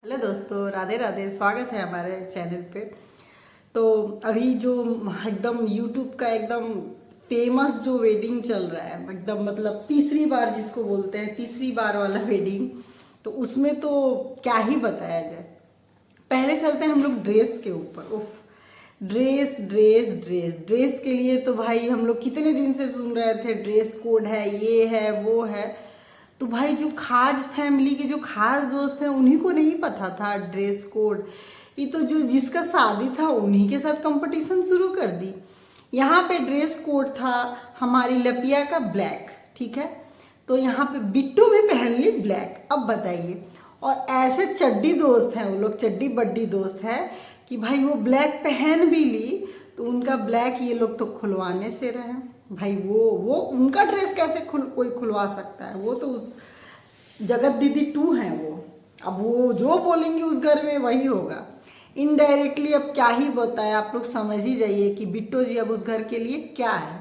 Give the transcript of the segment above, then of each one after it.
Hello दोस्तों, राधे राधे। स्वागत है हमारे चैनल पे। तो अभी जो एकदम यूट्यूब का एकदम फेमस जो वेडिंग चल रहा है, एकदम मतलब तीसरी बार जिसको बोलते हैं, तीसरी बार वाला वेडिंग, तो उसमें तो क्या ही बताया जाए। पहले चलते हैं हम लोग ड्रेस के ऊपर। उफ, ड्रेस ड्रेस ड्रेस ड्रेस के लिए तो भाई हम लोग कितने दिन से सुन रहे थे, ड्रेस कोड है, ये है वो है। तो भाई जो खास फैमिली के जो खास दोस्त हैं उन्हीं को नहीं पता था ड्रेस कोड। ये तो जो जिसका शादी था उन्हीं के साथ कंपटीशन शुरू कर दी। यहाँ पे ड्रेस कोड था हमारी लपिया का ब्लैक, ठीक है। तो यहाँ पे बिट्टू भी पहन ली ब्लैक। अब बताइए, और ऐसे चड्डी दोस्त हैं वो लोग, चड्डी बड्डी दोस्त है कि भाई वो ब्लैक पहन भी ली तो उनका ब्लैक ये लोग तो खुलवाने से रहे। भाई वो उनका ड्रेस कैसे कोई खुलवा सकता है? वो तो उस जगत दीदी 2 हैं वो। अब वो जो बोलेंगे उस घर में वही होगा। इनडायरेक्टली अब क्या ही बताए, आप लोग समझ ही जाइए कि बिट्टो जी अब उस घर के लिए क्या है।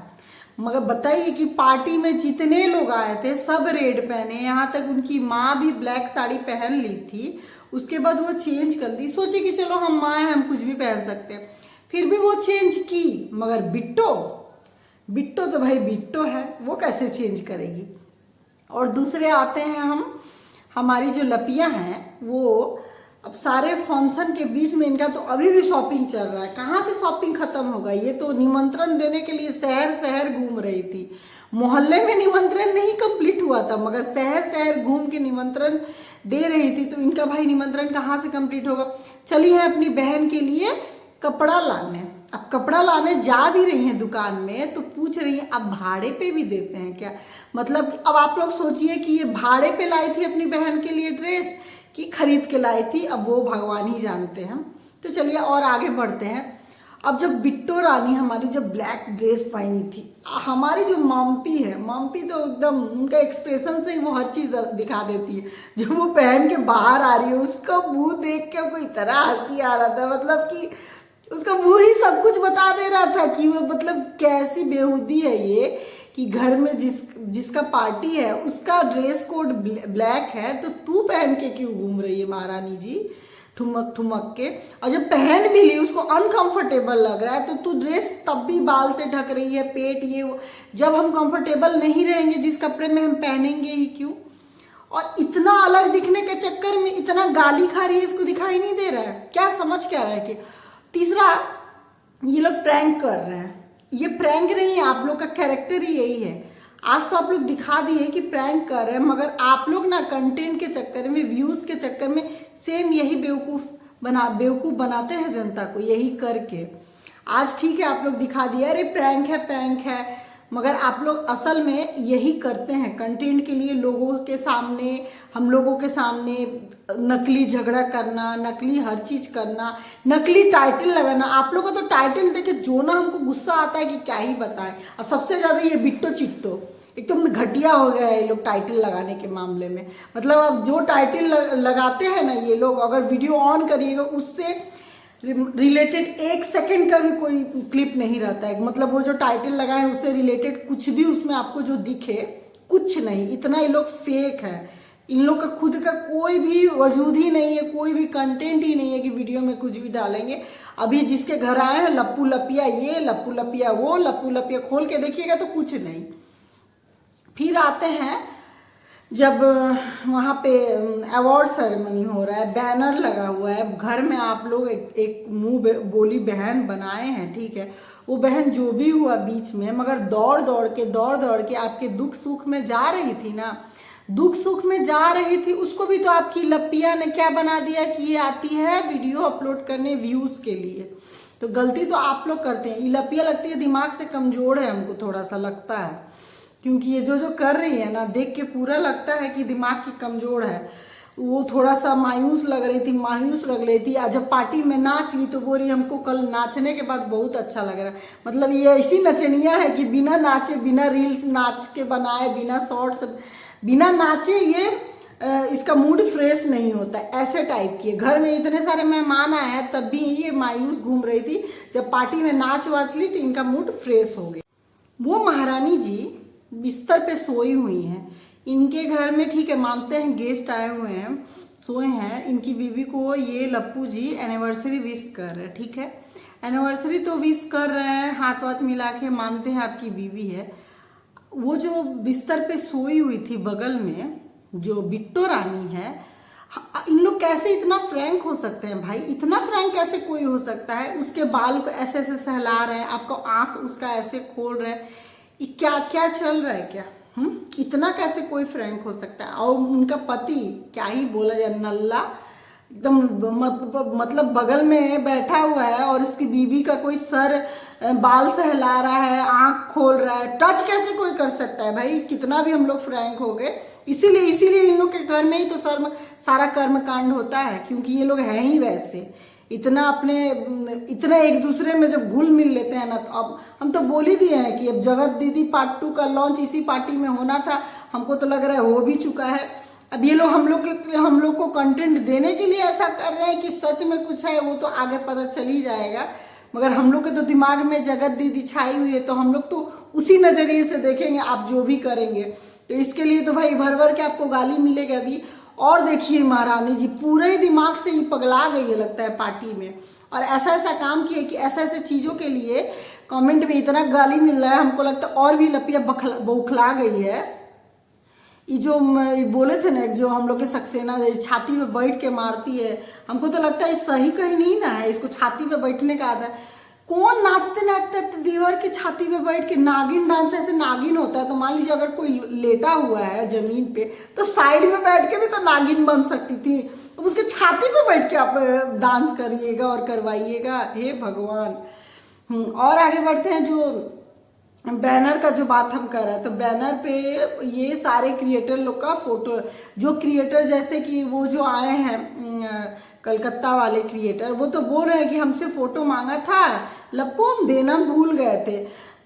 मगर बताइए कि पार्टी में जितने लोग आए थे सब रेड पहने, यहाँ तक उनकी माँ भी ब्लैक साड़ी पहन ली थी। उसके बाद वो चेंज कर दी, सोचे कि चलो हम माँ हैं, हम कुछ भी पहन सकते हैं। फिर भी वो चेंज की, मगर बिट्टो बिट्टो तो भाई बिट्टो है, वो कैसे चेंज करेगी। और दूसरे आते हैं हमारी जो लपियाँ हैं वो, अब सारे फंक्शन के बीच में इनका तो अभी भी शॉपिंग चल रहा है। कहाँ से शॉपिंग खत्म होगा? ये तो निमंत्रण देने के लिए शहर शहर घूम रही थी। मोहल्ले में निमंत्रण नहीं कंप्लीट हुआ था, मगर शहर शहर घूम के निमंत्रण दे रही थी। तो इनका भाई निमंत्रण कहाँ से कंप्लीट होगा? चली है अपनी बहन के लिए कपड़ा लाने। अब कपड़ा लाने जा भी रही हैं दुकान में तो पूछ रही हैं, अब भाड़े पे भी देते हैं क्या? मतलब अब आप लोग सोचिए कि ये भाड़े पे लाई थी अपनी बहन के लिए ड्रेस कि खरीद के लाई थी, अब वो भगवान ही जानते हैं। तो चलिए और आगे बढ़ते हैं। अब जब बिट्टो रानी हमारी जब ब्लैक ड्रेस पहनी थी, हमारी जो माम्पी है, माम्पी तो एकदम उनका एक्सप्रेशन से ही वो हर चीज़ दिखा देती है। जब वो पहन के बाहर आ रही है उसका मुंह देख के कोई इतना हंसी आ रहा था, मतलब कि उसका मुंह ही सब कुछ बता दे रहा था कि वो मतलब कैसी बेहूदी है ये, कि घर में जिसका पार्टी है उसका ड्रेस कोड ब्लैक है तो तू पहन के क्यों घूम रही है महारानी जी, ठुमक ठुमक के। और जब पहन भी ली उसको अनकंफर्टेबल लग रहा है तो तू ड्रेस तब भी बाल से ढक रही है, पेट ये वो। जब हम कंफर्टेबल नहीं रहेंगे जिस कपड़े में हम पहनेंगे ही क्यों? और इतना अलग दिखने के चक्कर में इतना गाली खा रही है, इसको दिखाई नहीं दे रहा है क्या? समझ क्या रहा है कि तीसरा, ये लोग प्रैंक कर रहे हैं। ये प्रैंक नहीं है, आप लोग का कैरेक्टर ही यही है। आज तो आप लोग दिखा दिए कि प्रैंक कर रहे हैं, मगर आप लोग ना कंटेंट के चक्कर में, व्यूज के चक्कर में सेम यही बेवकूफ़ बनाते हैं जनता को, यही करके। आज ठीक है आप लोग दिखा दिए अरे प्रैंक है, मगर आप लोग असल में यही करते हैं कंटेंट के लिए। लोगों के सामने, हम लोगों के सामने नकली झगड़ा करना, नकली हर चीज़ करना, नकली टाइटल लगाना। आप लोगों को तो टाइटल देके जो ना हमको गुस्सा आता है कि क्या ही बताएं। और सबसे ज़्यादा ये बिट्टो चिट्टो एकदम घटिया हो गया है ये लोग टाइटल लगाने के मामले में। मतलब अब जो टाइटल लगाते हैं ना ये लोग, अगर वीडियो ऑन करिएगा उससे रिलेटेड 1 सेकंड का भी कोई क्लिप नहीं रहता है। मतलब वो जो टाइटल लगाए हैं उससे रिलेटेड कुछ भी उसमें आपको जो दिखे, कुछ नहीं। इतना ये लोग फेक है। इन लोग का खुद का कोई भी वजूद ही नहीं है, कोई भी कंटेंट ही नहीं है कि वीडियो में कुछ भी डालेंगे। अभी जिसके घर आए हैं लप्पू लपिया ये, लप्पू लपिया वो, लप्पू लपिया खोल के देखिएगा तो कुछ नहीं। फिर आते हैं जब वहाँ पे अवार्ड सेरेमनी हो रहा है, बैनर लगा हुआ है, घर में आप लोग एक मुंह बोली बहन बनाए हैं, ठीक है। वो बहन जो भी हुआ बीच में, मगर दौड़ दौड़ के आपके दुख सुख में जा रही थी ना, दुख सुख में जा रही थी। उसको भी तो आपकी लपिया ने क्या बना दिया कि ये आती है वीडियो अपलोड करने व्यूज़ के लिए। तो गलती तो आप लोग करते हैं। ये लपिया लगती है दिमाग से कमज़ोर है, हमको थोड़ा सा लगता है, क्योंकि ये जो कर रही है ना, देख के पूरा लगता है कि दिमाग की कमज़ोर है। वो थोड़ा सा मायूस लग रही थी। आज जब पार्टी में नाच ली तो बोल रही हमको कल नाचने के बाद बहुत अच्छा लग रहा है। मतलब ये ऐसी नचनिया है कि बिना नाचे, बिना रील्स नाच के बनाए, बिना शॉर्ट्स, बिना नाचे ये इसका मूड फ्रेश नहीं होता, ऐसे टाइप की है। घर में इतने सारे मेहमान आए हैं तब भी ये मायूस घूम रही थी। जब पार्टी में नाच वाच ली तो इनका मूड फ्रेश हो गया। वो महारानी जी बिस्तर पे सोई हुई हैं। इनके घर में ठीक है, मानते हैं गेस्ट आए हुए हैं, सोए हैं, इनकी बीवी को ये लप्पू जी एनिवर्सरी विश कर रहे हैं, ठीक है। एनिवर्सरी तो विश कर रहे हैं, हाथ वाथ मिला के, मानते हैं आपकी बीवी है। वो जो बिस्तर पे सोई हुई थी बगल में, जो बिट्टो रानी है, इन लोग कैसे इतना फ्रैंक हो सकते हैं भाई? इतना फ्रैंक कैसे कोई हो सकता है? उसके बाल को ऐसे ऐसे सहला रहे हैं, आपको आंख उसका ऐसे खोल रहे हैं, ये क्या क्या चल रहा है क्या? इतना कैसे कोई फ्रैंक हो सकता है? और उनका पति, क्या ही बोला जाए, नल्ला एकदम, मतलब बगल में बैठा हुआ है और इसकी बीवी का कोई सर बाल सहला रहा है, आंख खोल रहा है। टच कैसे कोई कर सकता है भाई? कितना भी हम लोग फ्रैंक हो गए, इसीलिए इन लोग के घर में ही तो सारा कर्म कांड होता है, क्योंकि ये लोग हैं ही वैसे। इतना एक दूसरे में जब घुल मिल लेते हैं ना, तो अब हम तो बोल ही दिए हैं कि अब जगत दीदी पार्ट 2 का लॉन्च इसी पार्टी में होना था। हमको तो लग रहा है हो भी चुका है। अब ये लोग हम लोग को कंटेंट देने के लिए ऐसा कर रहे हैं कि सच में कुछ है वो तो आगे पता चल ही जाएगा। मगर हम लोग के तो दिमाग में जगत दीदी छाई हुई है, तो हम लोग तो उसी नजरिए से देखेंगे आप जो भी करेंगे। तो इसके लिए तो भाई भर भर के आपको गाली मिलेगा अभी। और देखिए महारानी जी पूरे दिमाग से ही पगला गई है लगता है पार्टी में, और ऐसा ऐसा काम किया कि ऐसे ऐसे चीज़ों के लिए कमेंट में इतना गाली मिल रहा है, हमको लगता है और भी लपिया बौखला गई है। ये जो बोले थे ना, जो हम लोग के सक्सेना छाती पे बैठ के मारती है, हमको तो लगता है सही कहीं नहीं ना है, इसको छाती पे बैठने का आता है। कौन नाचते नाचते दीवार की छाती पे बैठ के नागिन डांस, ऐसे नागिन होता है तो मान लीजिए अगर कोई लेटा हुआ है जमीन पे तो साइड में बैठ के भी तो नागिन बन सकती थी, तो उसके छाती पे बैठ के आप डांस करिएगा और करवाइएगा। हे भगवान। और आगे बढ़ते हैं, जो बैनर का जो बात हम कर रहे हैं, तो बैनर पे ये सारे क्रिएटर लोग का फोटो, जो क्रिएटर जैसे कि वो जो आए हैं कलकत्ता वाले क्रिएटर, वो तो बोल रहे हैं कि हमसे फोटो मांगा था लप्पू, हम देना भूल गए थे,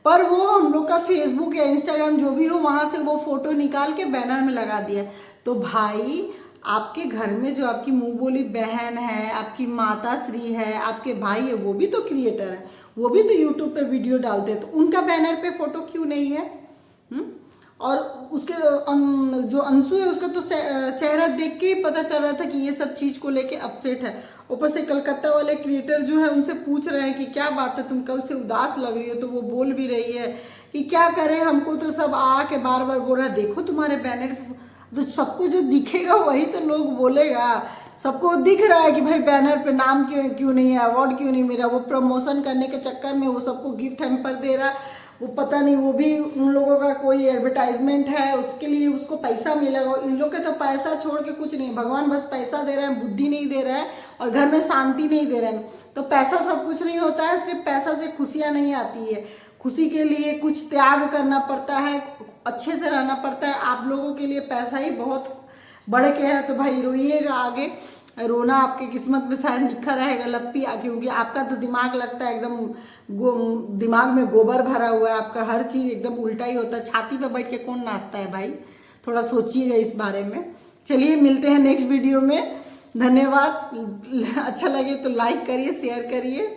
पर वो हम लोग का फेसबुक या इंस्टाग्राम जो भी हो वहां से वो फोटो निकाल के बैनर में लगा दिया। तो भाई आपके घर में जो आपकी मुंह बोली बहन है, आपकी माता श्री है, आपके भाई है, वो भी तो क्रिएटर है, वो भी तो यूट्यूब पे वीडियो डालते हैं, तो उनका बैनर पे फोटो क्यों नहीं है? और उसके जो अंशु है उसका तो चेहरा देख के ही पता चल रहा था कि ये सब चीज को लेके अपसेट है। ऊपर से कलकत्ता वाले क्रिएटर जो है उनसे पूछ रहे हैं कि क्या बात है, तुम कल से उदास लग रही हो, तो वो बोल भी रही है कि क्या करें, हमको तो सब आके बार बार बोल रहा है देखो तुम्हारे बैनर, तो सबको जो दिखेगा वही तो लोग बोलेगा। सबको दिख रहा है कि भाई बैनर पे नाम क्यों नहीं है, अवार्ड क्यों नहीं मिला। वो प्रमोशन करने के चक्कर में वो सबको गिफ्ट हैम्पर दे रहा, वो पता नहीं वो भी उन लोगों का कोई एडवर्टाइजमेंट है, उसके लिए उसको पैसा मिलेगा। इन लोग के तो पैसा छोड़ के कुछ नहीं, भगवान बस पैसा दे रहा है, बुद्धि नहीं दे रहा है और घर में शांति नहीं दे रहा है। तो पैसा सब कुछ नहीं होता है, सिर्फ पैसा से खुशियाँ नहीं आती है। खुशी के लिए कुछ त्याग करना पड़ता है, अच्छे से रहना पड़ता है। आप लोगों के लिए पैसा ही बहुत बढ़ के है, तो भाई रोइएगा आगे, रोना आपके किस्मत में शायद लिखा रहेगा लप्पी, क्योंकि आपका तो दिमाग लगता है एकदम दिमाग में गोबर भरा हुआ है, आपका हर चीज़ एकदम उल्टा ही होता है। छाती पे बैठ के कौन नाचता है भाई? थोड़ा सोचिएगा इस बारे में। चलिए मिलते हैं नेक्स्ट वीडियो में, धन्यवाद। अच्छा लगे तो लाइक करिए, शेयर करिए।